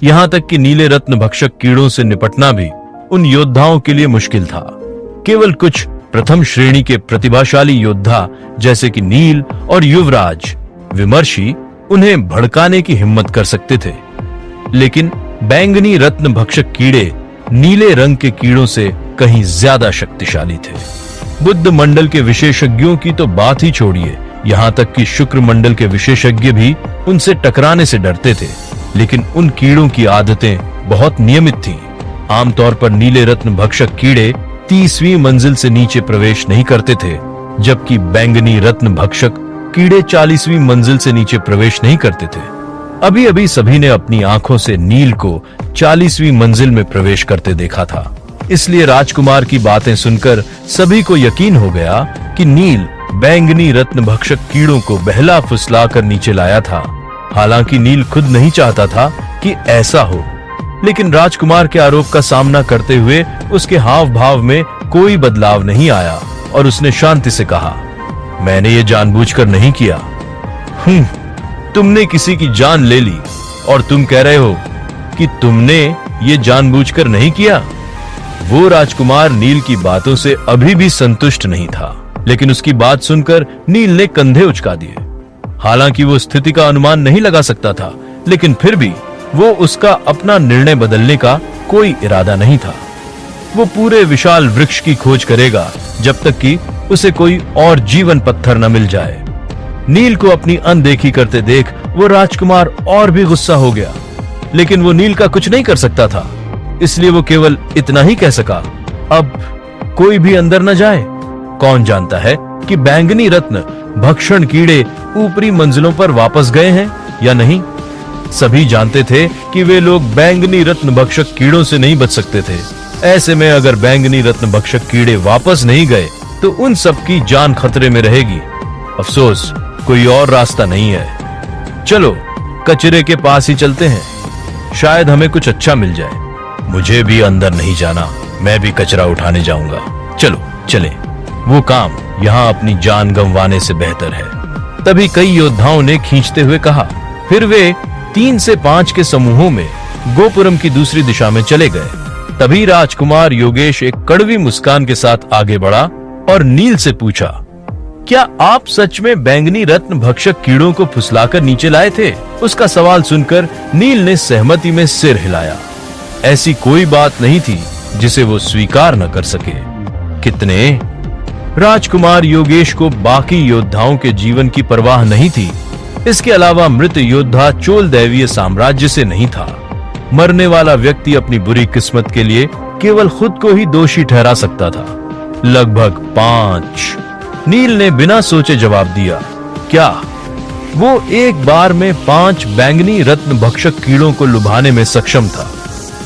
यहाँ तक कि नीले रत्न भक्षक कीड़ों से निपटना भी उन योद्धाओं के लिए मुश्किल था। केवल कुछ प्रथम श्रेणी के प्रतिभाशाली योद्धा जैसे कि नील और युवराज विमर्शी उन्हें भड़काने की हिम्मत कर सकते थे, लेकिन बैंगनी रत्न भक्षक कीड़े नीले रंग के कीड़ों से कहीं ज्यादा शक्तिशाली थे। बुद्ध मंडल के विशेषज्ञों की तो बात ही छोड़िए, यहाँ तक कि शुक्र मंडल के विशेषज्ञ भी उनसे टकराने से डरते थे। लेकिन उन कीड़ों की आदतें बहुत नियमित थीं। आमतौर पर नीले रत्न भक्षक कीड़े 30वीं मंजिल से नीचे प्रवेश नहीं करते थे, जबकि बैंगनी रत्न भक्षक कीड़े 40वीं मंजिल से नीचे प्रवेश नहीं करते थे। अभी अभी सभी ने अपनी आंखों से नील को 40वीं मंजिल में प्रवेश करते देखा था, इसलिए राजकुमार की बातें सुनकर सभी को यकीन हो गया कि नील बैंगनी रत्न भक्षक कीड़ों को बहला फुसला कर नीचे लाया था। हालांकि नील खुद नहीं चाहता था कि ऐसा हो, लेकिन राजकुमार के आरोप का सामना करते हुए उसके हाव भाव में कोई बदलाव नहीं आया और उसने शांति से कहा, मैंने ये जानबूझकर नहीं किया। तुमने किसी की जान ले ली और तुम कह रहे हो कि तुमने ये जानबूझकर नहीं किया। वो राजकुमार नील की बातों से अभी भी संतुष्ट नहीं था, लेकिन उसकी बात सुनकर नील ने कंधे उचका दिए। हालांकि वो स्थिति का अनुमान नहीं लगा सकता था, लेकिन फिर भी वो उसका अपना निर्णय बदलने का कोई इरादा नहीं था। वो पूरे विशाल वृक्ष की खोज करेगा जब तक कि उसे कोई और जीवन पत्थर न मिल जाए। नील को अपनी अनदेखी करते देख वो राजकुमार और भी गुस्सा हो गया, लेकिन वो नील का कुछ नहीं कर सकता था, इसलिए वो केवल इतना ही कह सका, अब कोई भी अंदर न जाए। कौन जानता है कि बैंगनी रत्न भक्षण कीड़े ऊपरी मंजिलों पर वापस गए हैं या नहीं। सभी जानते थे कि वे लोग बैंगनी रत्न भक्षक कीड़ों से नहीं बच सकते थे। ऐसे में अगर बैंगनी रत्न भक्षक कीड़े वापस नहीं गए तो उन सबकी जान खतरे में रहेगी। अफसोस कोई और रास्ता नहीं है। चलो कचरे के पास ही चलते हैं, शायद हमें कुछ अच्छा मिल जाए। मुझे भी अंदर नहीं जाना, मैं भी कचरा उठाने जाऊंगा। चलो चले, वो काम यहाँ अपनी जान गंवाने से बेहतर है। तभी कई योद्धाओं ने खींचते हुए कहा। फिर वे 3 से 5 के समूहों में गोपुरम की दूसरी दिशा में चले गए। तभी राजकुमार योगेश एक कड़वी मुस्कान के साथ आगे बढ़ा और नील से पूछा, क्या आप सच में बैंगनी रत्न भक्षक कीड़ों को फुसलाकर नीचे लाए थे? उसका सवाल सुनकर नील ने सहमति में सिर हिलाया। ऐसी कोई बात नहीं थी जिसे वो स्वीकार न कर सके। कितने? राजकुमार योगेश को बाकी योद्धाओं के जीवन की परवाह नहीं थी। इसके अलावा मृत योद्धा चोल दैवीय साम्राज्य से नहीं था। मरने वाला व्यक्ति अपनी बुरी किस्मत के लिए केवल खुद को ही दोषी ठहरा सकता था। लगभग 5। नील ने बिना सोचे जवाब दिया। क्या वो एक बार में 5 बैंगनी रत्न भक्षक कीड़ों को लुभाने में सक्षम था?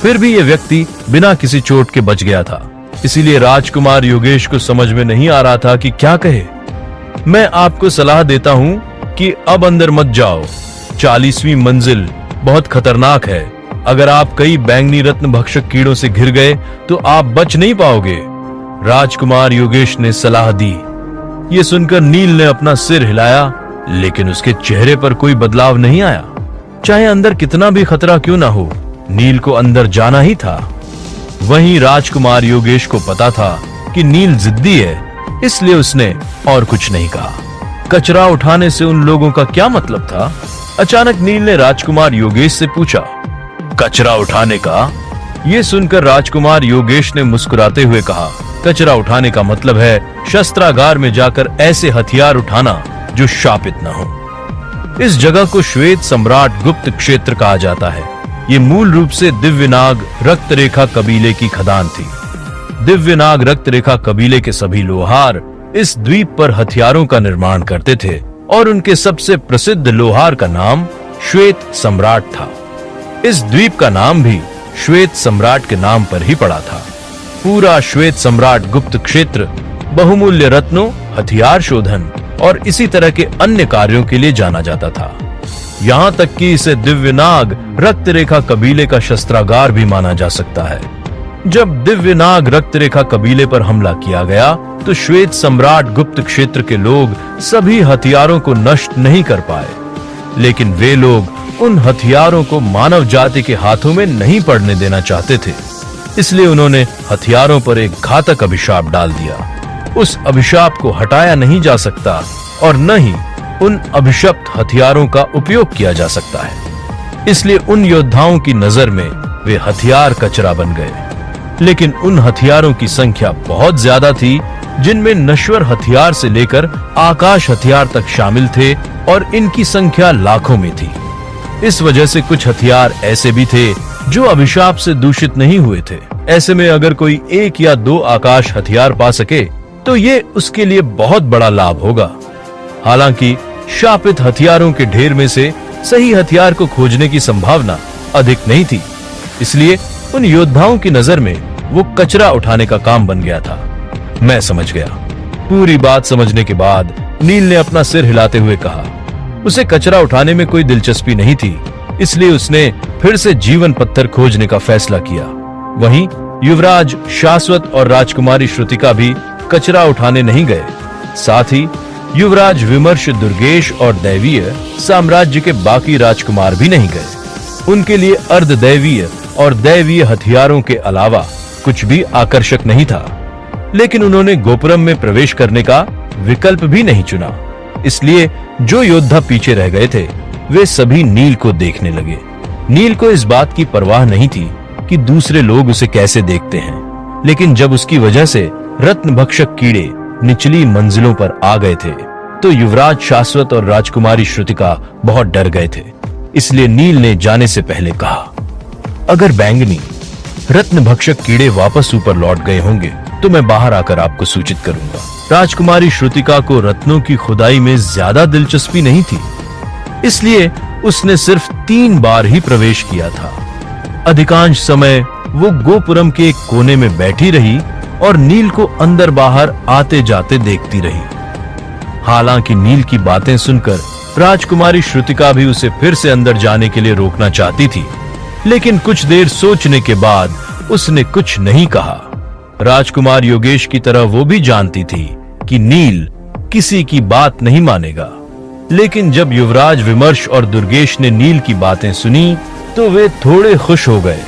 फिर भी यह व्यक्ति बिना किसी चोट के बच गया था। इसीलिए राजकुमार योगेश को समझ में नहीं आ रहा था कि क्या कहे। मैं आपको सलाह देता हूं कि अब अंदर मत जाओ। 40वीं मंजिल बहुत खतरनाक है। अगर आप कई बैंगनी रत्न भक्षक कीड़ों से घिर गए तो आप बच नहीं पाओगे, राजकुमार योगेश ने सलाह दी। ये सुनकर नील ने अपना सिर हिलाया, लेकिन उसके चेहरे पर कोई बदलाव नहीं आया। चाहे अंदर कितना भी खतरा क्यों ना हो, नील को अंदर जाना ही था। वहीं राजकुमार योगेश को पता था कि नील जिद्दी है, इसलिए उसने और कुछ नहीं कहा। कचरा उठाने से उन लोगों का क्या मतलब था? अचानक नील ने राजकुमार योगेश से पूछा, कचरा उठाने का? ये सुनकर राजकुमार योगेश ने मुस्कुराते हुए कहा, कचरा उठाने का मतलब है शस्त्रागार में जाकर ऐसे हथियार उठाना जो शापित न हो। इस जगह को श्वेत सम्राट गुप्त क्षेत्र कहा जाता है। ये मूल रूप से दिव्यनाग रक्त रेखा कबीले की खदान थी। दिव्यनाग रक्त रेखा कबीले के सभी लोहार इस द्वीप पर हथियारों का निर्माण करते थे और उनके सबसे प्रसिद्ध लोहार का नाम श्वेत सम्राट था। इस द्वीप का नाम भी श्वेत सम्राट के नाम पर ही पड़ा था। पूरा श्वेत सम्राट गुप्त क्षेत्र बहुमूल्य रत्नों, हथियार शोधन और इसी तरह के अन्य कार्यों के लिए जाना जाता था। यहाँ तक कि इसे दिव्यनाग रक्त रेखा कबीले का शस्त्रागार भी माना जा सकता है। जब दिव्यनाग रक्त रेखा कबीले पर हमला किया गया तो श्वेत सम्राट गुप्त क्षेत्र के लोग सभी हथियारों को नष्ट नहीं कर पाए, लेकिन वे लोग उन हथियारों को मानव जाति के हाथों में नहीं पड़ने देना चाहते थे। इसलिए उन्होंने हथियारों पर एक घातक अभिशाप डाल दिया। उस अभिशाप को हटाया नहीं जा सकता और न ही उन अभिशप्त हथियारों का उपयोग किया जा सकता है। इसलिए उन योद्धाओं की नजर में वे हथियार कचरा बन गए। लेकिन उन हथियारों की संख्या बहुत ज्यादा थी जिनमें नश्वर हथियार से लेकर आकाश हथियार तक शामिल थे और इनकी संख्या लाखों में थी। इस वजह से कुछ हथियार ऐसे भी थे जो अभिशाप से दूषित नहीं हुए थे। ऐसे में अगर कोई 1 या 2 आकाश हथियार पा सके तो ये उसके लिए बहुत बड़ा लाभ होगा। हालांकि शापित हथियारों के ढेर में से सही हथियार को खोजने की संभावना अधिक नहीं थी। इसलिए उन योद्धाओं की नजर में वो कचरा उठाने का काम बन गया था। मैं समझ गया। पूरी बात समझने के बाद नील ने अपना सिर हिलाते हुए कहा, उसे कचरा उठाने में कोई दिलचस्पी नहीं थी, इसलिए उसने फिर से जीवन पत्थर खोजने का फैसला किया। वहीं युवराज शाश्वत और राजकुमारी श्रुतिका भी कचरा उठाने नहीं गए। साथ ही युवराज विमर्श, दुर्गेश और दैवीय साम्राज्य के बाकी राजकुमार भी नहीं गए। उनके लिए अर्धदैवीय और दैवीय हथियारों के अलावा कुछ भी आकर्षक नहीं था। लेकिन उन्होंने गोपुरम में प्रवेश करने का विकल्प भी नहीं चुना। इसलिए जो योद्धा पीछे रह गए थे वे सभी नील को देखने लगे। नील को इस बात की परवाह नहीं थी कि दूसरे लोग उसे कैसे देखते हैं, लेकिन जब उसकी वजह से रत्न भक्षक कीड़े निचली मंजिलों पर आ गए थे तो युवराज शाश्वत और राजकुमारी श्रुतिका बहुत डर गए थे। इसलिए नील ने जाने से पहले कहा, अगर बैंगनी रत्न भक्षक कीड़े वापस ऊपर लौट गए होंगे तो मैं बाहर आकर आपको सूचित करूंगा। राजकुमारी श्रुतिका को रत्नों की खुदाई में ज्यादा दिलचस्पी नहीं थी, इसलिए उसने सिर्फ 3 बार ही प्रवेश किया था। अधिकांश समय वो गोपुरम के एक कोने में बैठी रही और नील को अंदर बाहर आते जाते देखती रही। हालांकि नील की बातें सुनकर राजकुमारी श्रुतिका भी उसे फिर से अंदर जाने के लिए रोकना चाहती थी, लेकिन कुछ देर सोचने के बाद उसने कुछ नहीं कहा। राजकुमार योगेश की तरह वो भी जानती थी कि नील किसी की बात नहीं मानेगा। लेकिन जब युवराज विमर्श और दुर्गेश ने नील की बातें सुनी तो वे थोड़े खुश हो गए।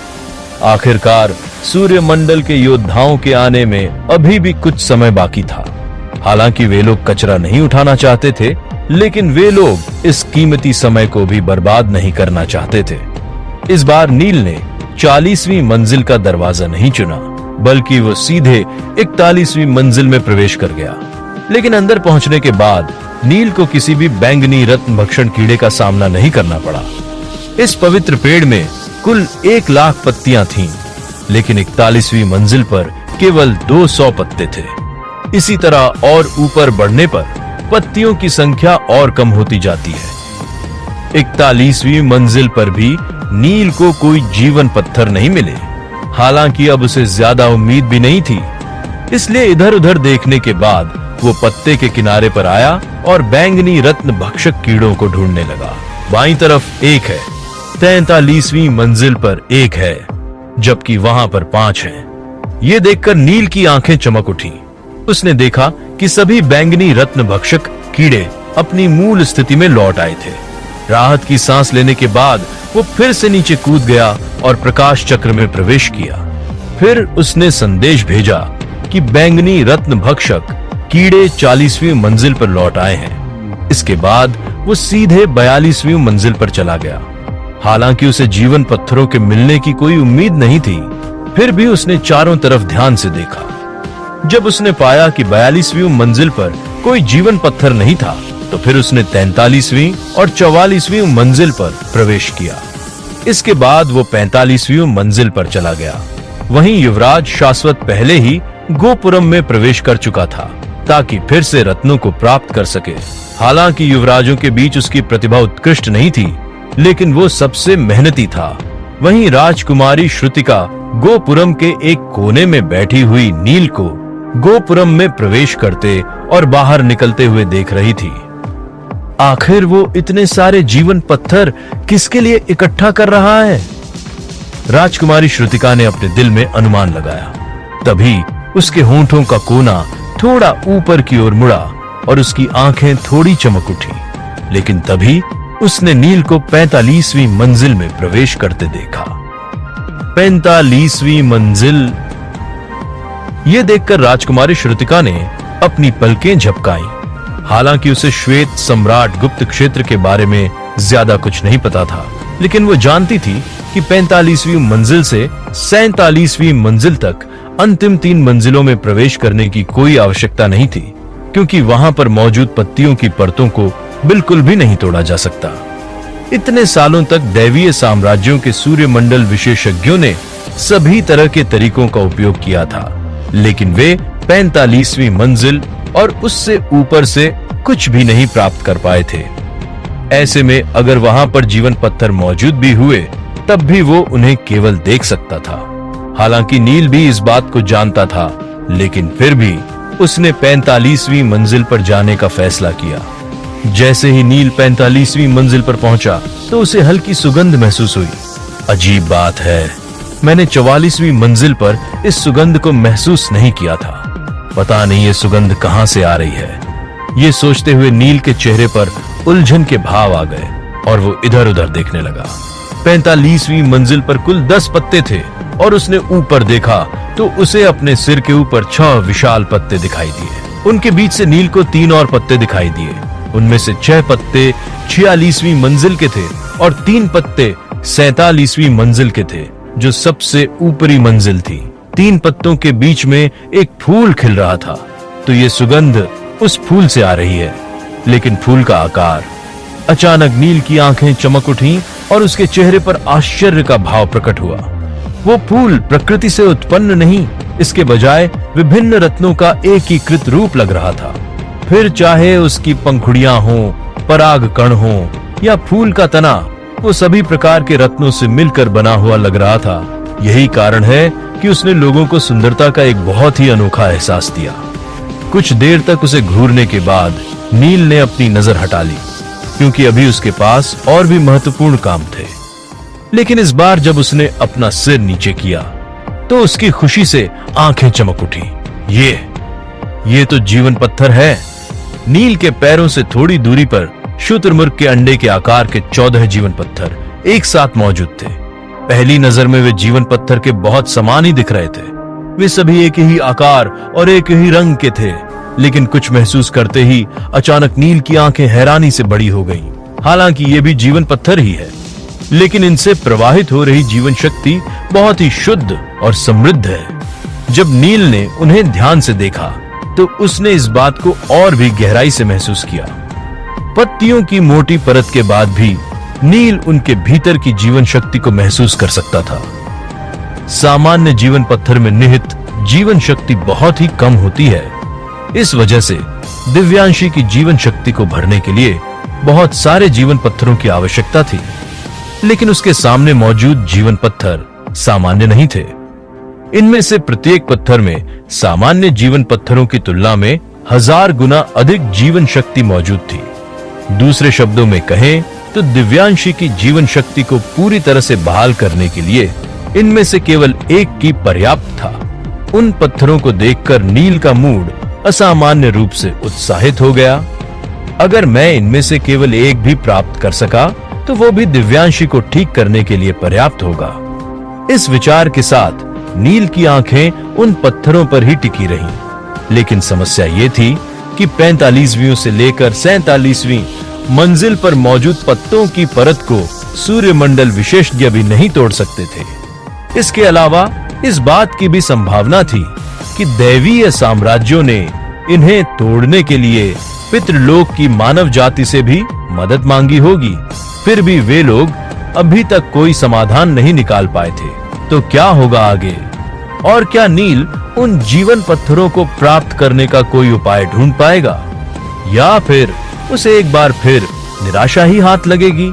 आखिरकार सूर्यमंडल के योद्धाओं के आने में अभी भी कुछ समय बाकी था। हालांकि वे लोग कचरा नहीं उठाना चाहते थे, लेकिन वे लोग इस कीमती समय को भी बर्बाद नहीं करना चाहते थे। इस बार नील ने 40वीं मंजिल का दरवाजा नहीं चुना, बल्कि वो सीधे 41वीं मंजिल में प्रवेश कर गया। लेकिन अंदर पहुंचने के बाद नील को किसी भी बैंगनी रत्न भक्षण कीड़े का सामना नहीं करना पड़ा। इस पवित्र पेड़ में कुल 1 लाख पत्तियां थीं, लेकिन 41वीं मंजिल पर केवल 200 पत्ते थे। इसी तरह और ऊपर बढ़ने पर पत्तियों की संख्या और कम होती जाती है। 41वीं मंजिल पर भी नील को कोई जीवन पत्थर नहीं मिले। हालांकि अब उसे ज्यादा उम्मीद भी नहीं थी, इसलिए इधर उधर देखने के बाद वो पत्ते के किनारे पर आया और बैंगनी रत्न भक्षक कीड़ों को ढूंढने लगा। बाईं तरफ 1 है, 43वीं मंजिल पर 1 है, जबकि वहां पर 5 हैं। ये देखकर नील की आंखें चमक उठी। उसने देखा कि सभी बैंगनी रत्न भक्षक कीड़े अपनी मूल स्थिति में लौट आए थे। राहत की सांस लेने के बाद वो फिर से नीचे कूद गया और प्रकाश चक्र में प्रवेश किया। फिर उसने संदेश भेजा कि बैंगनी रत्न भक्षक कीड़े 40वीं मंजिल पर लौट आए हैं। इसके बाद वो सीधे 42वीं मंजिल पर चला गया। हालांकि उसे जीवन पत्थरों के मिलने की कोई उम्मीद नहीं थी, फिर भी उसने चारों तरफ ध्यान से देखा। जब उसने पाया कि 42वीं मंजिल पर कोई जीवन पत्थर नहीं था, तो फिर उसने 43वीं और 44वीं मंजिल पर प्रवेश किया। इसके बाद वो 45वीं मंजिल पर चला गया। वहीं युवराज शाश्वत पहले ही गोपुरम में प्रवेश कर चुका था, ताकि फिर से रत्नों को प्राप्त कर सके। हालांकि युवराजों के बीच उसकी प्रतिभा उत्कृष्ट नहीं थी, लेकिन वो सबसे मेहनती था। वहीं राजकुमारी श्रुतिका गोपुरम के एक कोने में बैठी हुई नील को गोपुरम में प्रवेश करते और बाहर निकलते हुए देख रही थी। आखिर वो इतने सारे जीवन पत्थर किसके लिए इकट्ठा कर रहा है? राजकुमारी श्रुतिका ने अपने दिल में अनुमान लगाया। तभी उसके होंठों का कोना थोड़ा ऊपर की ओर मुड़ा और उसकी आंखें थोड़ी चमक उठी। लेकिन तभी उसने नील को 45वीं मंजिल में प्रवेश करते देखा। 45वीं मंजिल। यह देखकर राजकुमारी श्रुतिका ने अपनी पलकें झपकाईं। हालांकि उसे श्वेत सम्राट गुप्त क्षेत्र के बारे में ज्यादा कुछ नहीं पता था, लेकिन वो जानती थी कि 45वीं मंजिल से 47वीं मंजिल तक अंतिम 3 मंजिलों में प्रवेश करने की कोई आवश्यकता नहीं थी, क्योंकि वहां पर मौजूद पत्तियों की परतों को बिल्कुल भी नहीं तोड़ा जा सकता। इतने सालों तक दैवीय साम्राज्यों के सूर्यमंडल विशेषज्ञों ने सभी तरह के तरीकों का उपयोग किया था, लेकिन वे 45वीं मंजिल और उससे ऊपर से कुछ भी नहीं प्राप्त कर पाए थे। ऐसे में अगर वहां पर जीवन पत्थर मौजूद भी हुए, तब भी वो उन्हें केवल देख सकता था। हालांकि नील भी इस बात को जानता था, लेकिन फिर भी उसने 45वीं मंजिल पर जाने का फैसला किया। जैसे ही नील 45वीं मंजिल पर पहुंचा, तो उसे हल्की सुगंध महसूस हुई। अजीब बात है, मैंने 44वीं मंजिल पर इस सुगंध को महसूस नहीं किया था। पता नहीं ये सुगंध कहां से आ रही है। ये सोचते हुए नील के चेहरे पर उलझन के भाव आ गए और वो इधर उधर देखने लगा। 45वीं मंजिल पर कुल 10 पत्ते थे और उसने ऊपर देखा तो उसे अपने सिर के ऊपर 6 विशाल पत्ते दिखाई दिए। उनके बीच से नील को 3 और पत्ते दिखाई दिए। उनमें से 6 पत्ते 46वीं मंजिल के थे और 3 पत्ते 47वीं मंजिल के थे, जो सबसे ऊपरी मंजिल थी। 3 पत्तों के बीच में एक फूल खिल रहा था, तो ये सुगंध उस फूल से आ रही है। लेकिन फूल का आकार। अचानक नील की आंखें चमक उठी और उसके चेहरे पर आश्चर्य का भाव प्रकट हुआ। वो फूल प्रकृति से उत्पन्न नहीं, इसके बजाय विभिन्न रत्नों का एकीकृत रूप लग रहा था। फिर चाहे उसकी पंखुड़ियां हों, पराग कण हों या फूल का तना, वो सभी प्रकार के रत्नों से मिलकर बना हुआ लग रहा था। यही कारण है कि उसने लोगों को सुंदरता का एक बहुत ही अनोखा एहसास दिया। कुछ देर तक उसे घूरने के बाद नील ने अपनी नजर हटा ली, क्योंकि अभी उसके पास और भी महत्वपूर्ण काम थे। लेकिन इस बार जब उसने अपना सिर नीचे किया, तो उसकी खुशी से आंखें चमक उठी। ये तो जीवन पत्थर है। नील के पैरों से थोड़ी दूरी पर शुतुरमुर्ग के अंडे के आकार के 14 जीवन पत्थर एक साथ मौजूद थे। पहली नजर में वे जीवन पत्थर के बहुत समान ही दिख रहे थे। वे सभी एक ही आकार और एक ही रंग के थे, लेकिन कुछ महसूस करते ही अचानक नील की आंखें हैरानी से बड़ी हो गईं। हालांकि ये भी जीवन पत्थर ही है, लेकिन इनसे प्रवाहित हो रही जीवन शक्ति बहुत ही शुद्ध और समृद्ध है। जब नील ने उन्हें ध्यान से देखा, तो उसने इस बात को और भी गहराई से महसूस किया। पत्तियों की मोटी परत के बाद भी नील उनके भीतर की जीवन शक्ति को महसूस कर सकता था। सामान्य जीवन पत्थर में निहित जीवन शक्ति बहुत ही कम होती है। इस वजह से दिव्यांशी की जीवन शक्ति को भरने के लिए बहुत सारे जीवन पत्थरों की आवश्यकता थी, लेकिन उसके सामने मौजूद जीवन पत्थर सामान्य नहीं थे। इनमें से प्रत्येक पत्थर में सामान्य जीवन पत्थरों की तुलना में 1000 गुना अधिक जीवन शक्ति मौजूद थी। दूसरे शब्दों में कहें तो दिव्यांशी की जीवन शक्ति को पूरी तरह से बहाल करने के लिए इनमें से केवल एक की पर्याप्त था। उन पत्थरों को देखकर नील का मूड असामान्य रूप से उत्साहित हो गया। अगर मैं इनमें से केवल एक भी प्राप्त कर सका, तो वो भी दिव्यांशी को ठीक करने के लिए पर्याप्त होगा। इस विचार के साथ नील की आंखें उन पत्थरों पर ही टिकी रहीं। लेकिन समस्या ये थी कि 45वीं से लेकर 47वीं मंजिल पर मौजूद पत्तों की परत को सूर्यमंडल विशेषज्ञ भी नहीं तोड़ सकते थे। इसके अलावा इस बात की भी संभावना थी कि दैवीय साम्राज्यों ने इन्हें तोड़ने के लिए पितृलोक की मानव जाति से भी मदद मांगी होगी। फिर भी वे लोग अभी तक कोई समाधान नहीं निकाल पाए थे। तो क्या होगा आगे? और क्या नील उन जीवन पत्थरों को प्राप्त करने का कोई उपाय ढूंढ पाएगा, या फिर उसे एक बार फिर निराशा ही हाथ लगेगी?